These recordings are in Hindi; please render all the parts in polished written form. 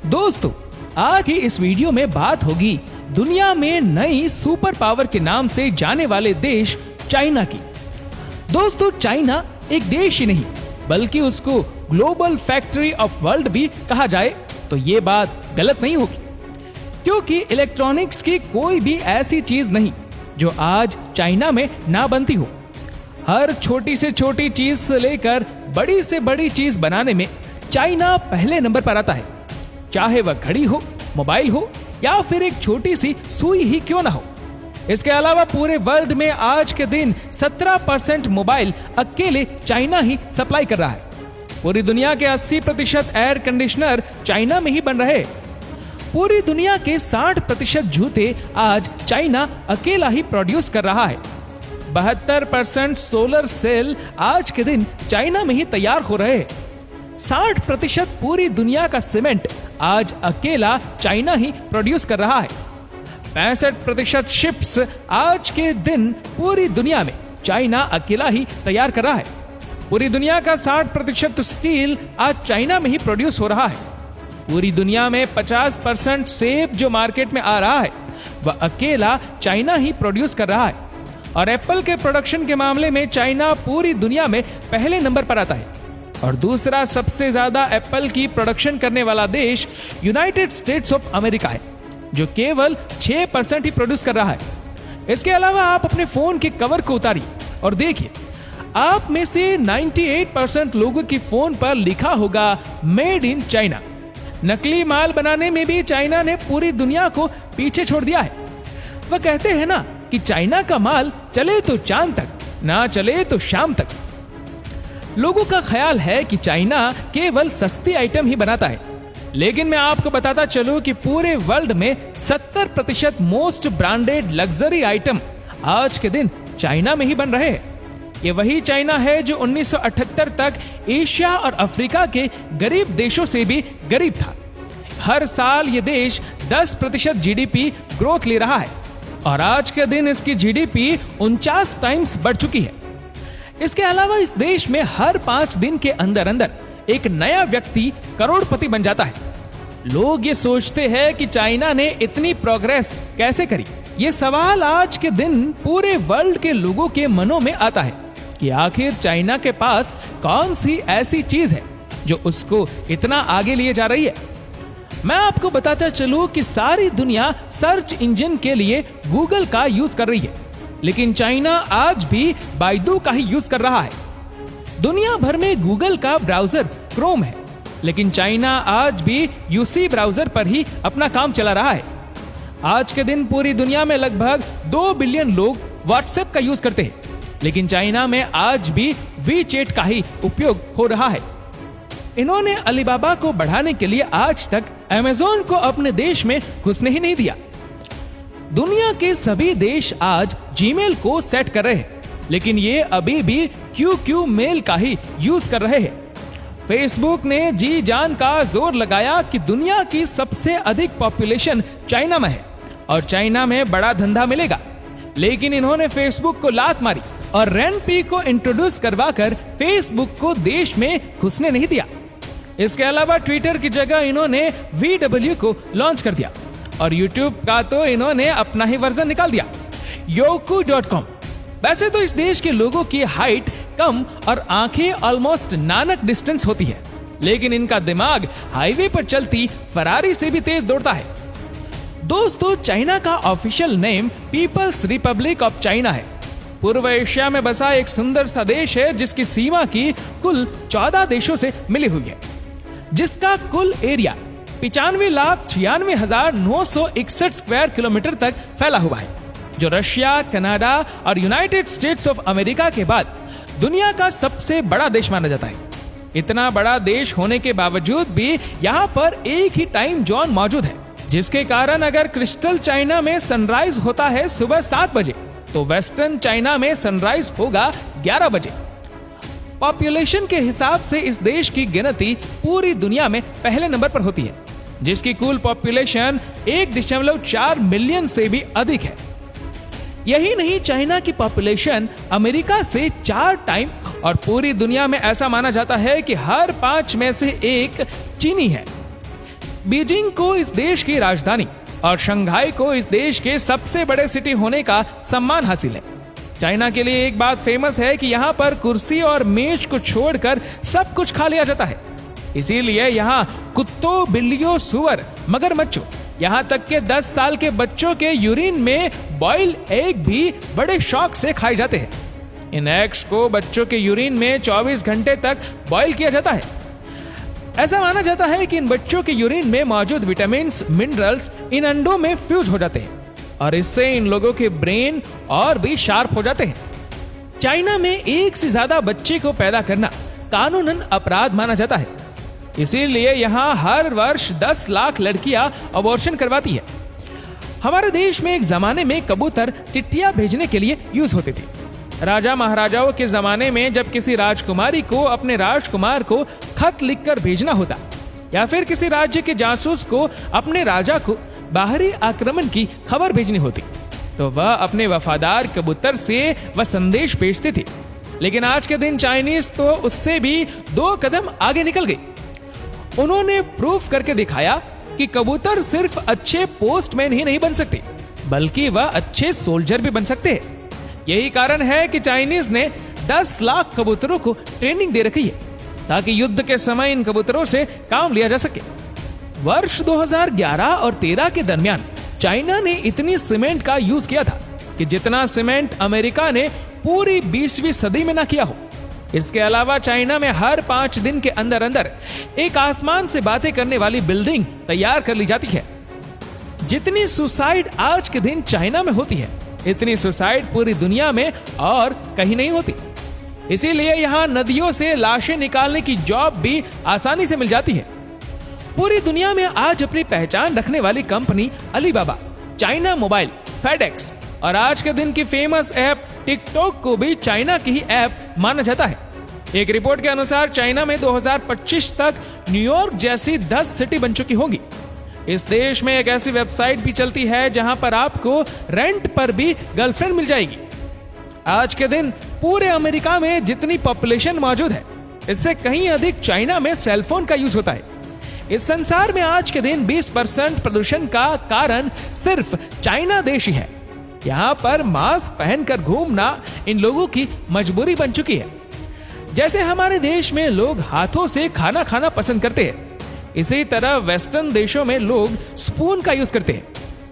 दोस्तों, आज की इस वीडियो में बात होगी दुनिया में नई सुपर पावर के नाम से जाने वाले देश चाइना की। दोस्तों, चाइना एक देश ही नहीं बल्कि उसको ग्लोबल फैक्ट्री ऑफ वर्ल्ड भी कहा जाए तो ये बात गलत नहीं होगी, क्योंकि इलेक्ट्रॉनिक्स की कोई भी ऐसी चीज नहीं जो आज चाइना में ना बनती हो। हर छोटी से छोटी चीज से लेकर बड़ी से बड़ी चीज बनाने में चाइना पहले नंबर पर आता है, चाहे वह घड़ी हो, मोबाइल हो या फिर एक छोटी सी सुई ही क्यों ना हो। इसके अलावा पूरे वर्ल्ड में आज के दिन 17% मोबाइल अकेले चाइना ही सप्लाई कर रहा है। पूरी दुनिया के 80% एयर कंडीशनर चाइना में ही बन रहे हैं। पूरी दुनिया के 60% जूते आज चाइना अकेला ही प्रोड्यूस कर रहा है। 72% सोलर सेल आज के दिन चाइना में ही तैयार हो रहे हैं। 60% पूरी दुनिया का सीमेंट आज अकेला चाइना ही प्रोड्यूस कर रहा है। 65% शिप्स आज के दिन पूरी दुनिया में चाइना अकेला ही तैयार कर रहा है। पूरी दुनिया का 60% स्टील आज चाइना में ही प्रोड्यूस हो रहा है। पूरी दुनिया में 50% सेब जो मार्केट में आ रहा है वह अकेला चाइना ही प्रोड्यूस कर रहा है। और एप्पल के प्रोडक्शन के मामले में चाइना पूरी दुनिया में पहले नंबर पर आता है और दूसरा सबसे ज्यादा एप्पल की प्रोडक्शन करने वाला देश यूनाइटेड स्टेट्स ऑफ अमेरिका है, जो केवल 6% ही प्रोड्यूस कर रहा है। इसके अलावा आप अपने फोन के कवर को उतारिए और देखिए, आप में से 98% लोगों की फोन पर लिखा होगा मेड इन चाइना। नकली माल बनाने में भी चाइना ने पूरी दुनिया को पीछे छोड़ दिया है। वह कहते हैं ना कि चाइना का माल चले तो चांद तक, ना चले तो शाम तक। लोगों का ख्याल है कि चाइना केवल सस्ती आइटम ही बनाता है, लेकिन मैं आपको बताता चलूं कि पूरे वर्ल्ड में 70% मोस्ट ब्रांडेड लग्जरी आइटम आज के दिन चाइना में ही बन रहे हैं। ये वही चाइना है जो 1978 तक एशिया और अफ्रीका के गरीब देशों से भी गरीब था। हर साल ये देश 10% जीडीपी ग्रोथ ले रहा है और आज के दिन इसकी जीडीपी 49 टाइम्स बढ़ चुकी है। इसके अलावा इस देश में हर 5 दिन के अंदर अंदर एक नया व्यक्ति करोड़पति बन जाता है। लोग ये सोचते हैं कि चाइना ने इतनी प्रोग्रेस कैसे करी। ये सवाल आज के दिन पूरे वर्ल्ड के लोगों के मनों में आता है कि आखिर चाइना के पास कौन सी ऐसी चीज है जो उसको इतना आगे लिए जा रही है। मैं आपको बताता चलूं कि सारी दुनिया सर्च इंजन के लिए गूगल का यूज कर रही है, लेकिन चाइना आज भी बाइडू का ही यूज कर रहा है। दुनिया भर में गूगल का ब्राउजर क्रोम है, लेकिन चाइना आज भी यूसी ब्राउजर पर ही अपना काम चला रहा है। आज के दिन पूरी दुनिया में लगभग 2 बिलियन लोग व्हाट्सएप का यूज करते हैं, लेकिन चाइना में आज भी वीचैट का ही उपयोग हो रहा है। इन्होंने अलीबाबा को बढ़ाने के लिए आज तक अमेज़न को अपने देश में घुसने ही नहीं दिया। दुनिया के सभी देश आज जीमेल को सेट कर रहे हैं, लेकिन ये अभी भी QQ मेल का ही यूज कर रहे हैं। फेसबुक ने जी जान का जोर लगाया कि दुनिया की सबसे अधिक पॉपुलेशन चाइना में है और चाइना में बड़ा धंधा मिलेगा, लेकिन इन्होंने फेसबुक को लात मारी और रेनपी को इंट्रोड्यूस करवाकर फेसबुक को देश में घुसने नहीं दिया। इसके अलावा ट्विटर की जगह इन्होंने VW को लॉन्च कर दिया और यूट्यूब का तो इन्होंने अपना ही वर्जन निकाल दिया, Youku.com। वैसे तो इस देश के लोगों की हाइट कम और आंखें ऑलमोस्ट नानक डिस्टेंस होती है, लेकिन इनका दिमाग हाईवे पर चलती फरारी से भी तेज दौड़ता है। दोस्तों, चाइना का official name People's Republic of China है। पूर्व एशिया में बसा एक सुंदर सा देश है जिसकी सीमा की कुल 14 देशों से मिली हुई है, जिसका कुल एरिया 95,96,961 स्क्वायर किलोमीटर तक फैला हुआ है, जो रशिया, कनाडा और यूनाइटेड स्टेट्स ऑफ अमेरिका के बाद दुनिया का सबसे बड़ा देश माना जाता है। इतना बड़ा देश होने के बावजूद भी यहाँ पर एक ही टाइम जोन मौजूद है, जिसके कारण अगर क्रिस्टल चाइना में सनराइज होता है सुबह 7 बजे तो वेस्टर्न चाइना में सनराइज होगा 11 बजे। पॉपुलेशन के हिसाब से इस देश की गिनती पूरी दुनिया में पहले नंबर पर होती है, जिसकी कुल पॉपुलेशन 1.4 मिलियन से भी अधिक है। यही नहीं, चाइना की पॉपुलेशन अमेरिका से 4 टाइम और पूरी दुनिया में ऐसा माना जाता है कि हर 5 में से 1 चीनी है। बीजिंग को इस देश की राजधानी और शंघाई को इस देश के सबसे बड़े सिटी होने का सम्मान हासिल है। चाइना के लिए एक बात फेमस है कि यहाँ पर कुर्सी और मेज को छोड़कर सब कुछ खा लिया जाता है। इसीलिए यहाँ कुत्तों, बिल्लियों, सुअर, मगरमच्छों, यहाँ तक के 10 साल के बच्चों के यूरिन में बॉइल्ड एग भी बड़े शौक से खाए जाते हैं। इन एग्स को बच्चों के यूरिन में 24 घंटे तक बॉईल किया जाता है। ऐसा माना जाता है कि इन बच्चों के यूरिन में मौजूद विटामिन्स, मिनरल्स इन अंडों में फ्यूज हो जाते हैं और इससे इन लोगों के ब्रेन और भी शार्प हो जाते हैं। चाइना में एक से ज्यादा बच्चे को पैदा करना कानूनन अपराध माना जाता है। इसीलिए यहाँ हर वर्ष 10 लाख लड़कियां अबॉर्शन करवाती है। हमारे देश में एक जमाने में कबूतर चिट्ठियां भेजने के लिए यूज होते थे। राजा महाराजाओं के जमाने में जब किसी राजकुमारी को अपने राजकुमार को खत लिखकर भेजना होता या फिर किसी राज्य के जासूस को अपने राजा को बाहरी आक्रमण की खबर भेजनी होती तो वह अपने वफादार कबूतर से वह संदेश भेजते थे। लेकिन आज के दिन चाइनीज तो उससे भी 2 कदम आगे निकल गए। उन्होंने प्रूफ करके दिखाया कि कबूतर सिर्फ अच्छे पोस्टमैन ही नहीं बन सकते बल्कि वह अच्छे सोल्जर भी बन सकते हैं। यही कारण है कि चाइनीज ने 10 लाख कबूतरों को ट्रेनिंग दे रखी है ताकि युद्ध के समय इन कबूतरों से काम लिया जा सके। वर्ष 2011 और 13 के दरमियान चाइना ने इतनी सीमेंट का यूज किया था कि जितना सीमेंट अमेरिका ने पूरी 20वीं सदी में ना किया हो। इसके अलावा चाइना में हर 5 दिन के अंदर अंदर एक आसमान से बातें करने वाली बिल्डिंग तैयार कर ली जाती है। जितनी सुसाइड आज के दिन चाइना में होती है इतनी सुसाइड पूरी दुनिया में और कहीं नहीं होती। इसीलिए यहाँ नदियों से लाशें निकालने की जॉब भी आसानी से मिल जाती है। पूरी दुनिया में आज अपनी पहचान रखने वाली company Alibaba, China mobile, FedEx और आज के दिन की फेमस ऐप टिकटॉक को भी चाइना की ही ऐप माना जाता है। एक रिपोर्ट के अनुसार चाइना में 2025 तक न्यूयॉर्क जैसी 10 सिटी बन चुकी होंगी। इस देश में एक ऐसी वेबसाइट भी चलती है जहां पर आपको रेंट पर भी गर्लफ्रेंड मिल जाएगी। आज के दिन पूरे अमेरिका में जितनी पॉपुलेशन मौजूद है इससे कहीं अधिक चाइना में सेलफोन का यूज होता है। इस संसार में आज के दिन 20% प्रदूषण का कारण सिर्फ चाइना देश ही है। यहाँ पर मास्क पहनकर घूमना इन लोगों की मजबूरी बन चुकी है। जैसे हमारे देश में लोग हाथों से खाना खाना पसंद करते हैं इसी तरह वेस्टर्न देशों में लोग स्पून का यूज करते हैं।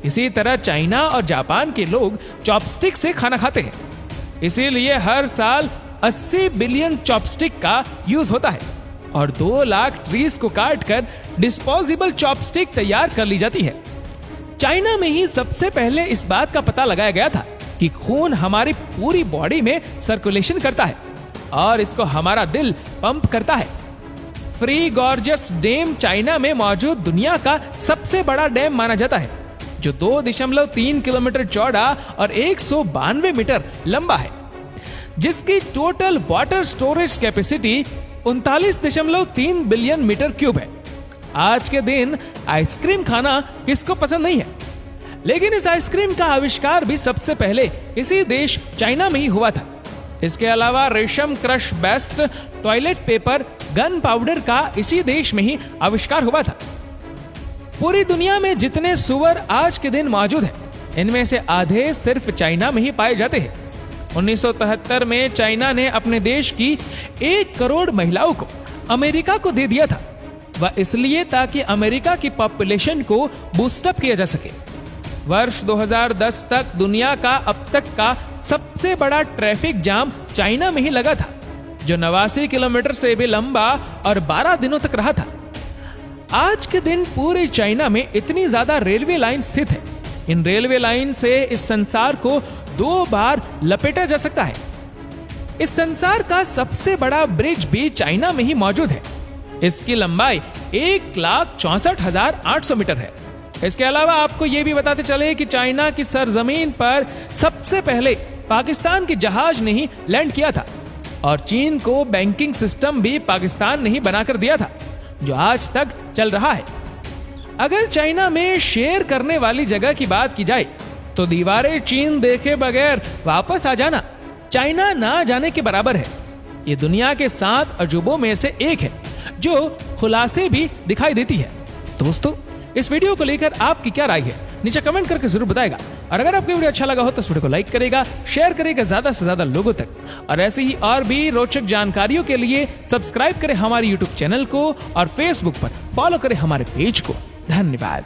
इसी तरह चाइना और जापान के लोग चॉपस्टिक से खाना खाते हैं। इसीलिए हर साल 80 बिलियन चॉपस्टिक का यूज होता है और 2 लाख ट्रीज को काटकर डिस्पोजेबल चॉपस्टिक तैयार कर ली जाती है। चाइना में ही सबसे पहले इस बात का पता लगाया गया था कि खून हमारी पूरी बॉडी में सर्कुलेशन करता है और इसको हमारा दिल पंप करता है। फ्री गॉर्जियस डैम चाइना में मौजूद दुनिया का सबसे बड़ा डैम माना जाता है जो 2.3 किलोमीटर चौड़ा और 192 मीटर लंबा है, जिसकी total water storage capacity 39.3 billion metre cube है। आज के दिन आइसक्रीम खाना किसको पसंद नहीं है, लेकिन इस आइसक्रीम का आविष्कार भी सबसे पहले इसी देश चाइना में ही हुआ था। इसके अलावा रेशम crush best toilet paper, gun powder का इसी देश में ही आविष्कार हुआ था। पूरी दुनिया में जितने सुअर आज के दिन मौजूद हैं, इनमें से आधे सिर्फ चाइना में ही पाए जाते हैं। 1973 में चाइना ने अपने देश की 1 करोड़ महिलाओं को अमेरिका को दे दिया था। वह इसलिए ताकि अमेरिका की पॉपुलेशन को बूस्टअप किया जा सके। वर्ष 2010 तक दुनिया का अब तक का सबसे बड़ा ट्रैफिक जाम चाइना में ही लगा था, जो 89 किलोमीटर से भी लंबा और 12 दिनों तक रहा था। आज के दिन पूरे चाइना में इतनी ज्यादा रेलवे लाइन स्थित है। इन रेलवे लाइन से इस संसार को 2 बार लपेटा जा सकता है। इस संसार का सबसे बड़ा ब्रिज भी चाइना में ही मौजूद है। इसकी लंबाई 1,64,800 मीटर है। इसके अलावा आपको यह भी बताते चले कि चाइना की सरजमीन पर सबसे पहले पाकिस्तान के जहाज ने ही लैंड किया था और चीन को बैंकिंग सिस्टम भी पाकिस्तान ने ही बनाकर दिया था, जो आज तक चल रहा है। अगर चाइना में शेयर करने वाली जगह की बात की जाए तो दीवारें चीन देखे बगैर वापस आ जाना चाइना ना जाने के बराबर है। ये दुनिया के 7 अजूबों में से एक है जो खुलासे भी दिखाई देती है। दोस्तों, इस वीडियो को लेकर आपकी क्या राय है नीचे कमेंट करके जरूर बताएगा। और अगर आपको वीडियो अच्छा लगा हो तो इस वीडियो को लाइक करेगा, शेयर करेगा ज्यादा से ज्यादा लोगों तक। और ऐसे ही और भी रोचक जानकारियों के लिए सब्सक्राइब करें हमारे यूट्यूब चैनल को और फेसबुक पर फॉलो करें हमारे पेज को। धन्यवाद।